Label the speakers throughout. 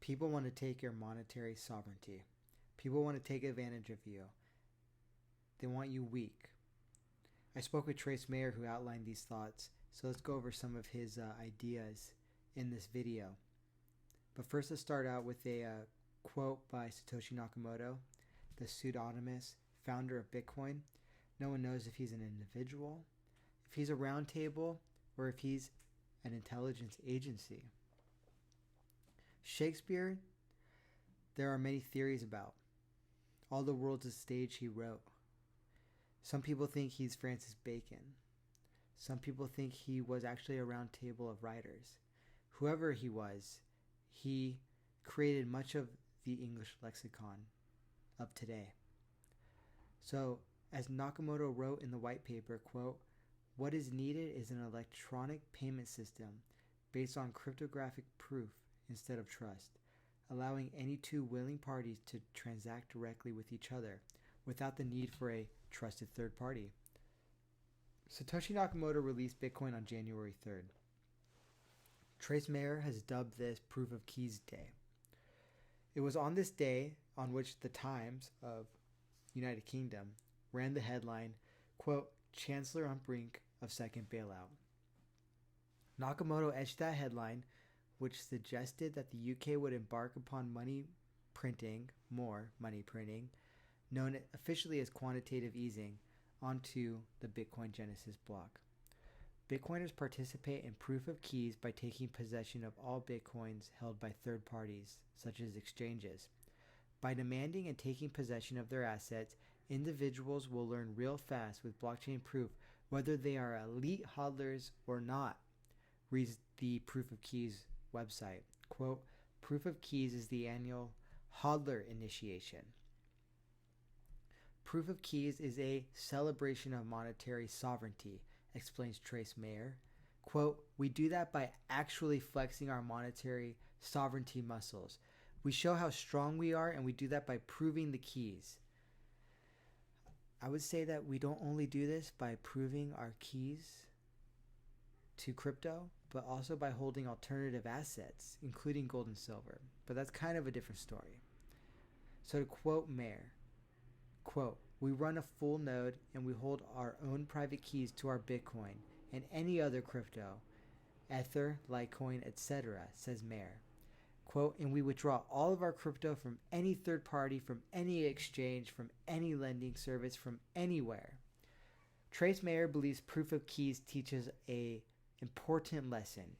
Speaker 1: People want to take your monetary sovereignty. People want to take advantage of you. They want you weak. I spoke with Trace Mayer, who outlined these thoughts, so let's go over some of his ideas in this video. But first, let's start out with a quote by Satoshi Nakamoto, the pseudonymous founder of Bitcoin. No one knows if he's an individual, if he's a roundtable, or if he's an intelligence agency. Shakespeare, there are many theories about. All the World's a Stage he wrote. Some people think he's Francis Bacon. Some people think he was actually a round table of writers. Whoever he was, he created much of the English lexicon of today. So, as Nakamoto wrote in the white paper, quote, "What is needed is an electronic payment system based on cryptographic proof instead of trust, allowing any two willing parties to transact directly with each other without the need for a trusted third party." Satoshi Nakamoto released Bitcoin on January 3rd. Trace Mayer has dubbed this Proof of Keys Day. It was on this day on which the Times of United Kingdom ran the headline, quote, "Chancellor on brink of second bailout." Nakamoto etched that headline, which suggested that the UK would embark upon more money printing, known officially as quantitative easing, onto the Bitcoin Genesis block. Bitcoiners participate in proof of keys by taking possession of all Bitcoins held by third parties, such as exchanges. By demanding and taking possession of their assets, individuals will learn real fast with blockchain proof whether they are elite hodlers or not, reads the Proof of Keys website. Quote, "Proof of Keys is the annual hodler initiation. Proof of Keys is a celebration of monetary sovereignty," explains Trace Mayer. Quote, "We do that by actually flexing our monetary sovereignty muscles. We show how strong we are, and we do that by proving the keys." I would say that we don't only do this by proving our keys to crypto, but also by holding alternative assets, including gold and silver. But that's kind of a different story. So to quote Mayer, quote, "We run a full node and we hold our own private keys to our Bitcoin and any other crypto, Ether, Litecoin, etc., says Mayer. Quote, "And we withdraw all of our crypto from any third party, from any exchange, from any lending service, from anywhere." Trace Mayer believes proof of keys teaches a important lesson.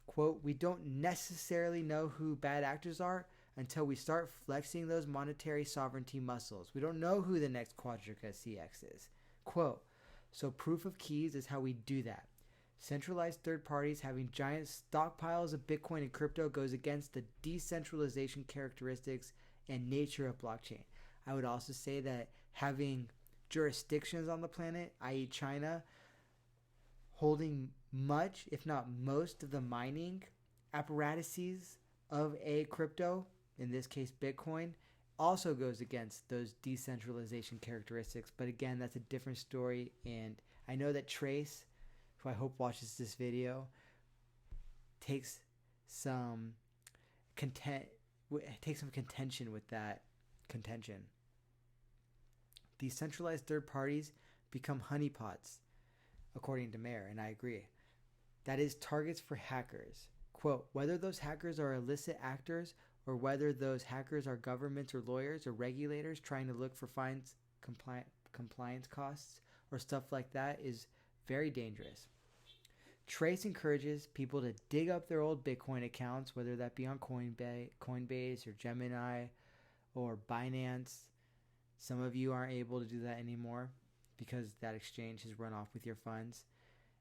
Speaker 1: Quote, "We don't necessarily know who bad actors are until we start flexing those monetary sovereignty muscles. We don't know who the next Quadriga CX is." Quote, "So proof of keys is how we do that. Centralized third parties having giant stockpiles of Bitcoin and crypto goes against the decentralization characteristics and nature of blockchain." I would also say that having jurisdictions on the planet, i.e. China, holding much, if not most, of the mining apparatuses of a crypto, in this case Bitcoin, also goes against those decentralization characteristics. But again, that's a different story, and I know that Trace, who I hope watches this video, takes some contention with that contention. Decentralized third parties become honeypots, according to Mayer, and I agree. That is, targets for hackers. Quote, "Whether those hackers are illicit actors or whether those hackers are governments or lawyers or regulators trying to look for fines, compliance costs, or stuff like that is very dangerous." Trace encourages people to dig up their old Bitcoin accounts, whether that be on Coinbase or Gemini or Binance. Some of you aren't able to do that anymore because that exchange has run off with your funds.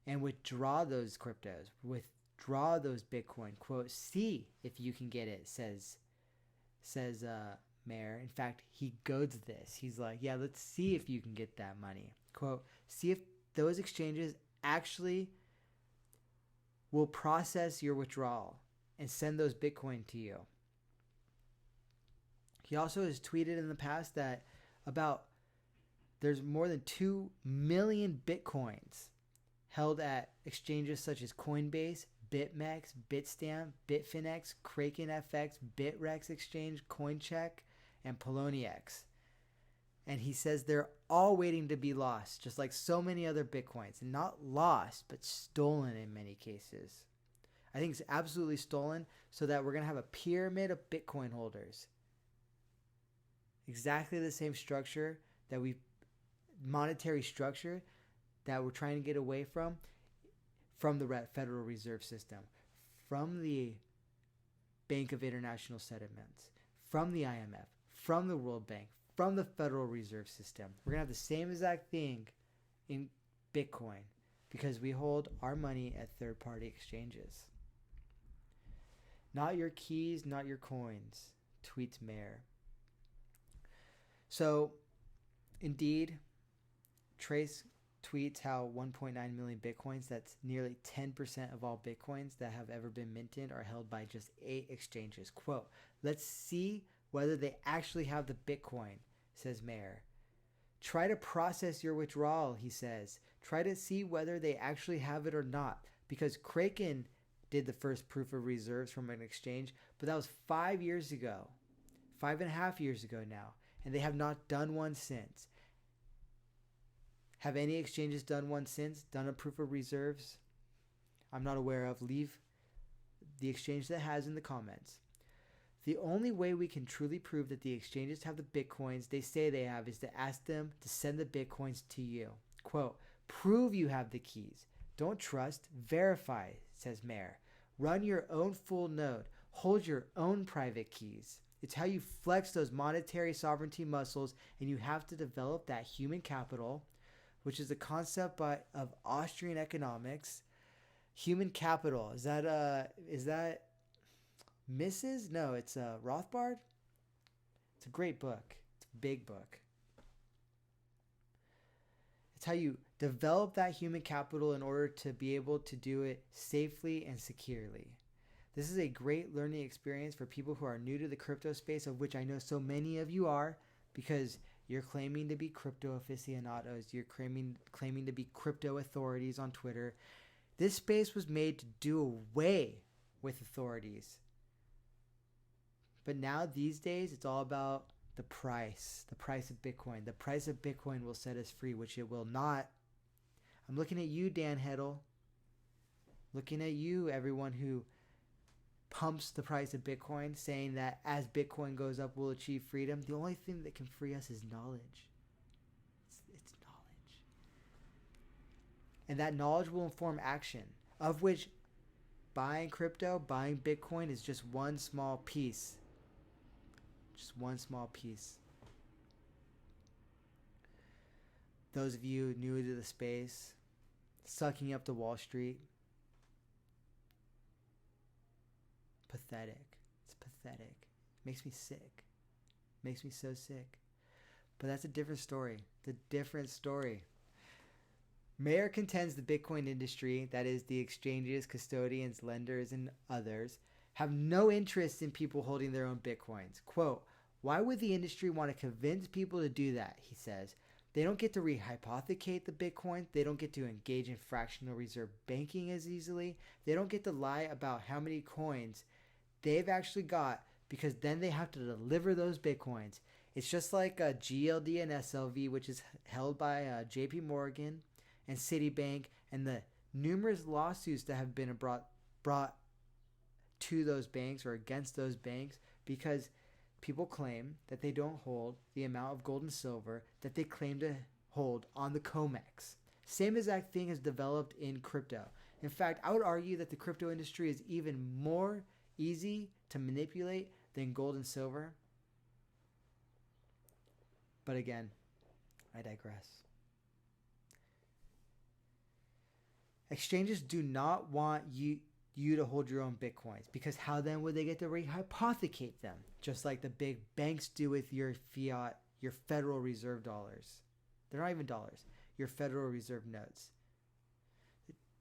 Speaker 1: And withdraw those cryptos, withdraw those Bitcoin. Quote, "See if you can get it," says Mayer. In fact, he goads this. He's like, "Yeah, let's see if you can get that money." Quote, "See if those exchanges actually will process your withdrawal and send those Bitcoin to you." He also has tweeted in the past that there's more than 2 million Bitcoins held at exchanges such as Coinbase, BitMEX, Bitstamp, Bitfinex, Kraken FX, Bitrex Exchange, Coincheck, and Poloniex. And he says they're all waiting to be lost, just like so many other Bitcoins. And not lost, but stolen in many cases. I think it's absolutely stolen, so that we're going to have a pyramid of Bitcoin holders. Exactly the same structure that monetary structure that we're trying to get away from the Federal Reserve System, from the Bank of International Settlements, from the IMF, from the World Bank, from the Federal Reserve System. We're going to have the same exact thing in Bitcoin because we hold our money at third-party exchanges. Not your keys, not your coins, tweets Mayor. So, indeed, Trace tweets how 1.9 million Bitcoins, that's nearly 10% of all Bitcoins that have ever been minted, are held by just 8 exchanges. Quote, let's see whether they actually have the Bitcoin, says Mayor. Try to process your withdrawal, he says. Try to see whether they actually have it or not. Because Kraken did the first proof of reserves from an exchange, but that was 5 years ago. 5.5 years ago now. And they have not done one since. Have any exchanges done one since? Done a proof of reserves? I'm not aware of. Leave the exchange that has in the comments. The only way we can truly prove that the exchanges have the Bitcoins they say they have is to ask them to send the Bitcoins to you. Quote, prove you have the keys. Don't trust, verify, says Mayor. Run your own full node. Hold your own private keys. It's how you flex those monetary sovereignty muscles, and you have to develop that human capital, which is a concept of Austrian economics. Human capital. Is that Mrs.? No, it's Rothbard. It's a great book. It's a big book. It's how you develop that human capital in order to be able to do it safely and securely. This is a great learning experience for people who are new to the crypto space, of which I know so many of you are, because you're claiming to be crypto aficionados. You're claiming to be crypto authorities on Twitter. This space was made to do away with authorities. But now, these days, it's all about the price of Bitcoin. The price of Bitcoin will set us free, which it will not. I'm looking at you, Dan Heddle. Looking at you, everyone who pumps the price of Bitcoin, saying that as Bitcoin goes up, we'll achieve freedom. The only thing that can free us is knowledge. It's knowledge. And that knowledge will inform action, of which buying crypto, buying Bitcoin is just one small piece. Just one small piece. Those of you new to the space, sucking up to Wall Street, pathetic. It's pathetic. Makes me sick. Makes me so sick. But that's a different story. The different story. Mayor contends the Bitcoin industry, that is the exchanges, custodians, lenders, and others, have no interest in people holding their own Bitcoins. Quote, why would the industry want to convince people to do that, he says. They don't get to rehypothecate the Bitcoin. They don't get to engage in fractional reserve banking as easily. They don't get to lie about how many coins they've actually got, because then they have to deliver those Bitcoins. It's just like a GLD and SLV, which is held by JP Morgan and Citibank, and the numerous lawsuits that have been brought to those banks or against those banks, because people claim that they don't hold the amount of gold and silver that they claim to hold on the COMEX. Same exact thing has developed in crypto. In fact, I would argue that the crypto industry is even more easy to manipulate than gold and silver. But again, I digress. Exchanges do not want you to hold your own Bitcoins, because how then would they get to rehypothecate them? Just like the big banks do with your fiat, your Federal Reserve dollars. They're not even dollars. Your Federal Reserve notes.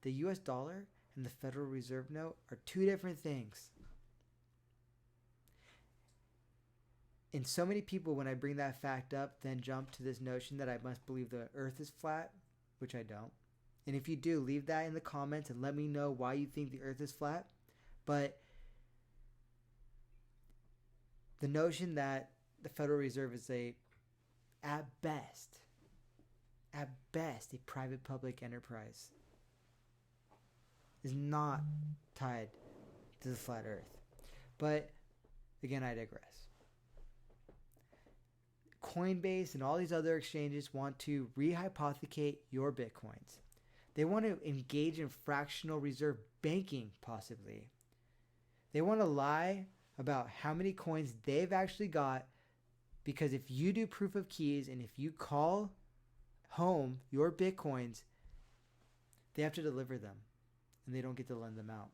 Speaker 1: The US dollar and the Federal Reserve note are two different things. And so many people, when I bring that fact up, then jump to this notion that I must believe the earth is flat, which I don't. And if you do, leave that in the comments and let me know why you think the earth is flat. But the notion that the Federal Reserve is at best, a private public enterprise is not tied to the flat earth. But again, I digress. Coinbase and all these other exchanges want to rehypothecate your Bitcoins. They want to engage in fractional reserve banking, possibly. They want to lie about how many coins they've actually got, because if you do proof of keys and if you call home your Bitcoins, they have to deliver them and they don't get to lend them out.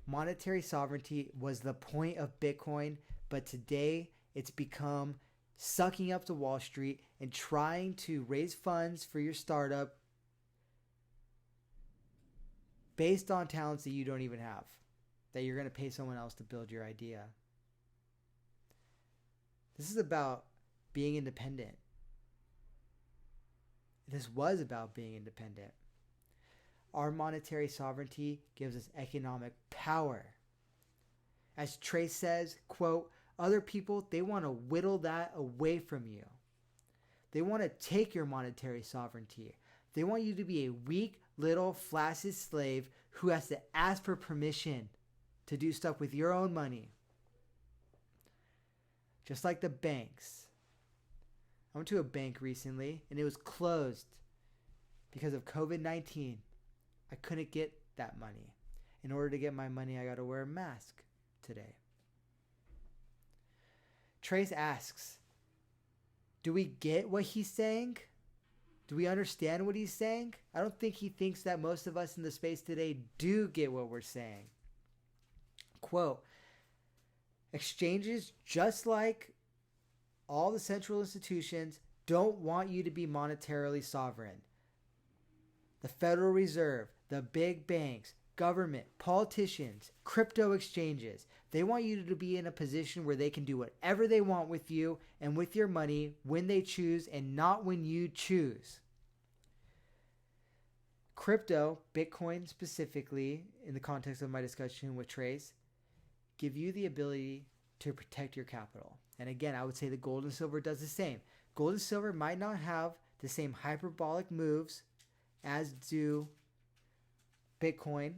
Speaker 1: Monetary sovereignty was the point of Bitcoin, but today it's become sucking up to Wall Street and trying to raise funds for your startup based on talents that you don't even have, that you're going to pay someone else to build your idea. This is about being independent. This was about being independent. Our monetary sovereignty gives us economic power. As Trace says, quote, other people, they want to whittle that away from you. They want to take your monetary sovereignty. They want you to be a weak, little, flaccid slave who has to ask for permission to do stuff with your own money. Just like the banks. I went to a bank recently and it was closed because of COVID-19. I couldn't get that money. In order to get my money, I got to wear a mask today. Trace asks, do we get what he's saying? Do we understand what he's saying? I don't think he thinks that most of us in the space today do get what we're saying. Quote, exchanges, just like all the central institutions, don't want you to be monetarily sovereign. The Federal Reserve, the big banks, government, politicians, crypto exchanges, they want you to be in a position where they can do whatever they want with you and with your money when they choose and not when you choose. Crypto, Bitcoin specifically, in the context of my discussion with Trace, give you the ability to protect your capital. And again, I would say the gold and silver does the same. Gold and silver might not have the same hyperbolic moves as do Bitcoin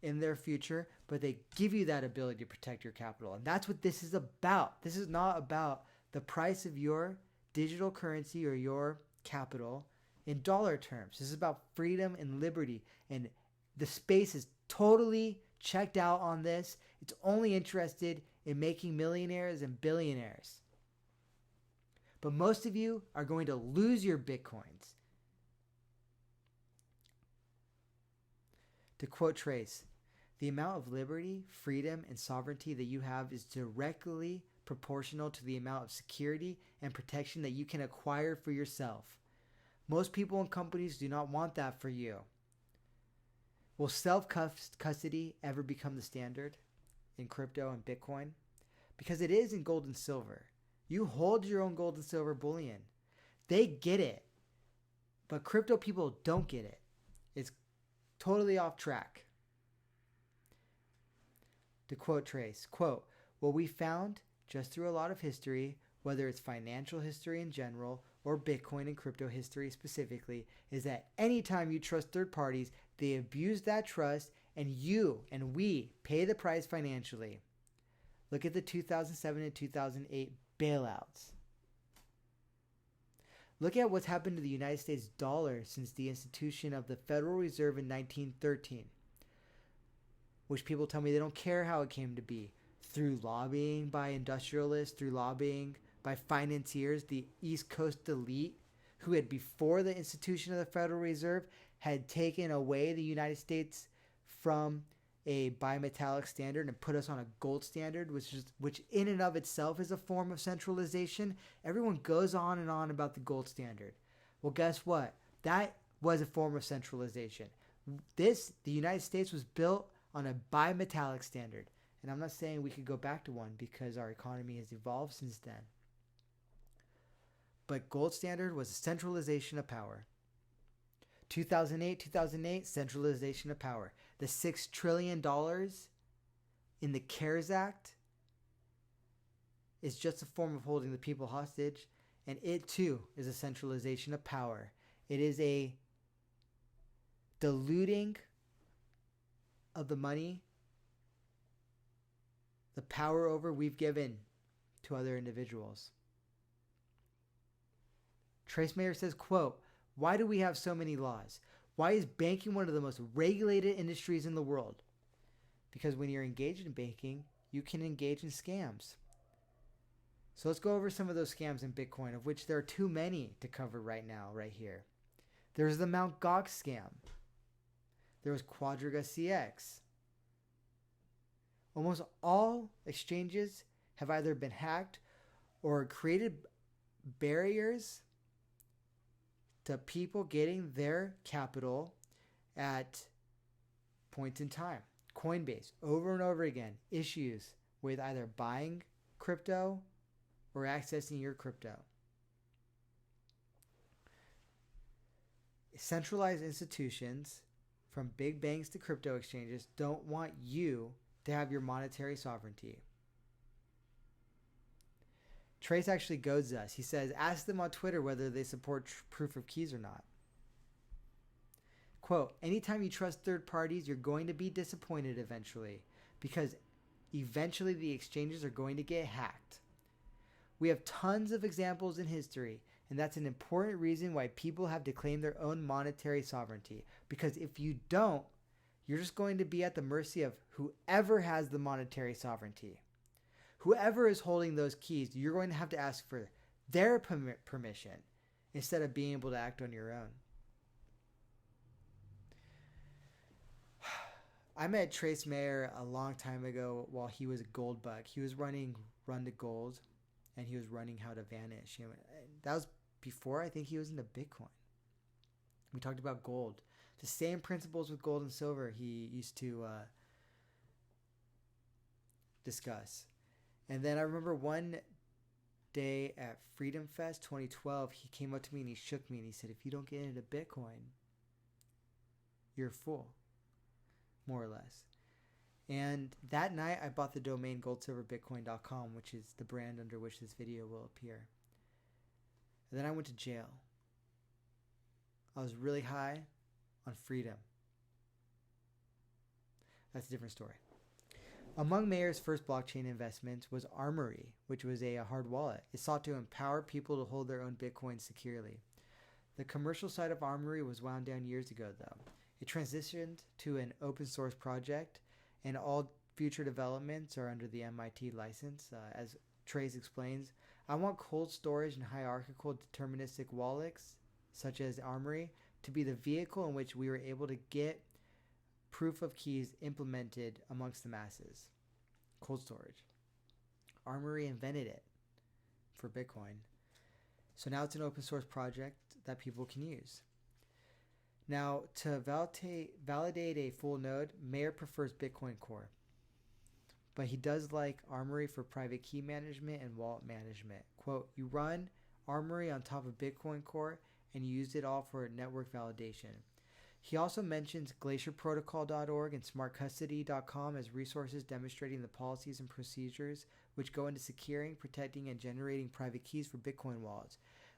Speaker 1: in their future, but they give you that ability to protect your capital. And that's what this is about. This is not about the price of your digital currency or your capital in dollar terms. This is about freedom and liberty. And the space is totally checked out on this. It's only interested in making millionaires and billionaires. But most of you are going to lose your Bitcoins. To quote Trace, the amount of liberty, freedom, and sovereignty that you have is directly proportional to the amount of security and protection that you can acquire for yourself. Most people and companies do not want that for you. Will self-custody ever become the standard in crypto and Bitcoin? Because it is in gold and silver. You hold your own gold and silver bullion. They get it. But crypto people don't get it. It's totally off track. To quote Trace, quote, what we found just through a lot of history, whether it's financial history in general or Bitcoin and crypto history specifically, is that anytime you trust third parties, they abuse that trust and you and we pay the price financially. Look at the 2007 and 2008 bailouts. Look at what's happened to the United States dollar since the institution of the Federal Reserve in 1913, which people tell me they don't care how it came to be. Through lobbying by industrialists, through lobbying by financiers, the East Coast elite, who had before the institution of the Federal Reserve had taken away the United States from a bimetallic standard and put us on a gold standard, which in and of itself is a form of centralization. Everyone goes on and on about the gold standard. Well, guess what? That was a form of centralization. The United States was built on a bimetallic standard. And I'm not saying we could go back to one because our economy has evolved since then. But gold standard was a centralization of power. 2008, centralization of power. The $6 trillion in the CARES Act is just a form of holding the people hostage, and it too is a centralization of power. It is a diluting of the money, the power over we've given to other individuals. Trace Mayer says, quote, "Why do we have so many laws? Why is banking one of the most regulated industries in the world?" Because when you're engaged in banking, you can engage in scams. So let's go over some of those scams in Bitcoin, of which there are too many to cover right now, right here. There's the Mt. Gox scam. There was Quadriga CX. Almost all exchanges have either been hacked or created barriers to people getting their capital at points in time. Coinbase, over and over again, issues with either buying crypto or accessing your crypto. Centralized institutions, from big banks to crypto exchanges, don't want you to have your monetary sovereignty. Trace actually goads us. He says, ask them on Twitter whether they support proof of keys or not. Quote, anytime you trust third parties, you're going to be disappointed eventually, because eventually the exchanges are going to get hacked. We have tons of examples in history, and that's an important reason why people have to claim their own monetary sovereignty. Because if you don't, you're just going to be at the mercy of whoever has the monetary sovereignty. Whoever is holding those keys, you're going to have to ask for their permission instead of being able to act on your own. I met Trace Mayer a long time ago while he was a gold bug. He was running Run to Gold, and he was running How to Vanish. That was before I think he was into Bitcoin. We talked about gold. The same principles with gold and silver he used to discuss. And then I remember one day at Freedom Fest 2012, he came up to me and he shook me and he said, if you don't get into Bitcoin, you're a fool, more or less. And that night I bought the domain GoldSilverBitcoin.com, which is the brand under which this video will appear. And then I went to jail. I was really high on freedom. That's a different story. Among Mayer's first blockchain investments was Armory, which was a hard wallet. It sought to empower people to hold their own Bitcoin securely. The commercial side of Armory was wound down years ago, though. It transitioned to an open source project, and all future developments are under the MIT license. As Trace explains, I want cold storage and hierarchical deterministic wallets, such as Armory, to be the vehicle in which we were able to get proof of keys implemented amongst the masses. Cold storage. Armory invented it for Bitcoin. So now it's an open source project that people can use. Now, to validate a full node, Mayer prefers Bitcoin Core. But he does like Armory for private key management and wallet management. Quote, you run Armory on top of Bitcoin Core and you use it all for network validation. He also mentions glacierprotocol.org and smartcustody.com as resources demonstrating the policies and procedures which go into securing, protecting, and generating private keys for Bitcoin wallets.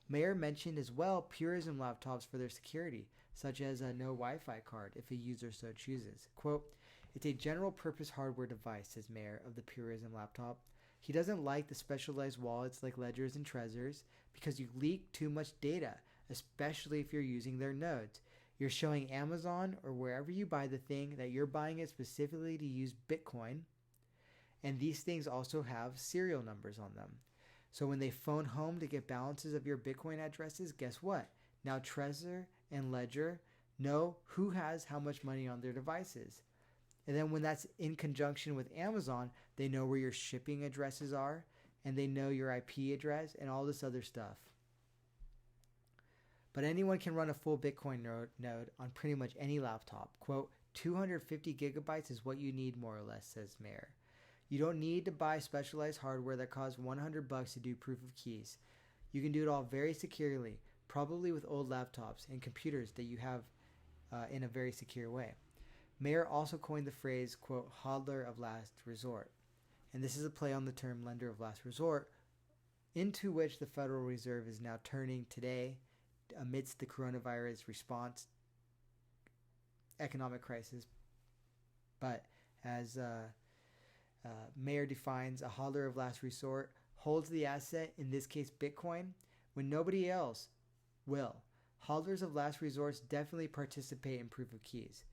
Speaker 1: Mayer mentioned as well Purism laptops for their security, such as a no Wi-Fi card if a user so chooses. Quote, it's a general purpose hardware device, says Mayer of the Purism laptop. He doesn't like the specialized wallets like Ledgers and Trezors because you leak too much data, especially if you're using their nodes. You're showing Amazon or wherever you buy the thing that you're buying it specifically to use Bitcoin. And these things also have serial numbers on them. So when they phone home to get balances of your Bitcoin addresses, guess what? Now Trezor and Ledger know who has how much money on their devices. And then when that's in conjunction with Amazon, they know where your shipping addresses are, and they know your IP address and all this other stuff. But anyone can run a full Bitcoin node on pretty much any laptop. Quote, 250 gigabytes is what you need more or less, says Mayer. You don't need to buy specialized hardware that costs $100 to do proof of keys. You can do it all very securely, probably with old laptops and computers that you have in a very secure way. Mayer also coined the phrase, quote, hodler of last resort. And this is a play on the term lender of last resort, into which the Federal Reserve is now turning today amidst the coronavirus response economic crisis. But as Mayer defines, a hodler of last resort holds the asset, in this case Bitcoin, when nobody else will. Hodlers of last resorts definitely participate in proof of keys.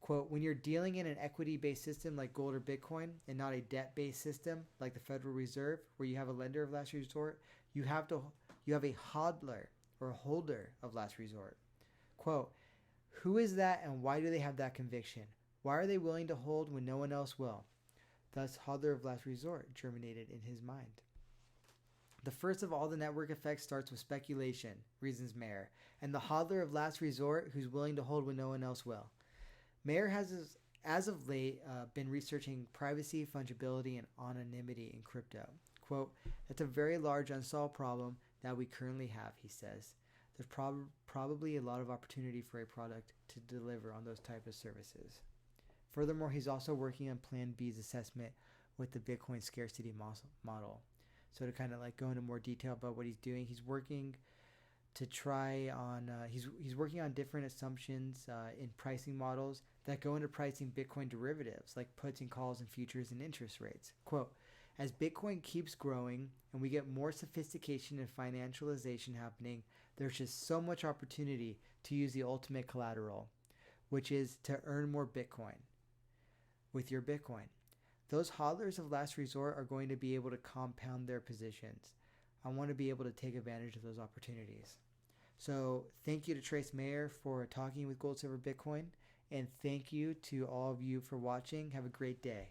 Speaker 1: Quote, when you're dealing in an equity-based system like gold or Bitcoin and not a debt-based system like the Federal Reserve, where you have a lender of last resort, you have a hodler or a holder of last resort. Quote, who is that and why do they have that conviction? Why are they willing to hold when no one else will? Thus, hodler of last resort germinated in his mind. The first of all the network effects starts with speculation, reasons Mayer, and the hodler of last resort who's willing to hold when no one else will. Mayer has, as of late, been researching privacy, fungibility, and anonymity in crypto. Quote, that's a very large unsolved problem that we currently have, he says. There's probably a lot of opportunity for a product to deliver on those type of services. Furthermore, he's also working on Plan B's assessment with the Bitcoin scarcity model. So to kind of like go into more detail about what he's doing, he's working to try on he's working on different assumptions in pricing models that go into pricing Bitcoin derivatives like puts and calls and futures and interest rates. Quote, as Bitcoin keeps growing and we get more sophistication and financialization happening, there's just so much opportunity to use the ultimate collateral, which is to earn more Bitcoin with your Bitcoin. Those hodlers of last resort are going to be able to compound their positions. I want to be able to take advantage of those opportunities. So thank you to Trace Mayer for talking with Gold Silver Bitcoin, and thank you to all of you for watching. Have a great day.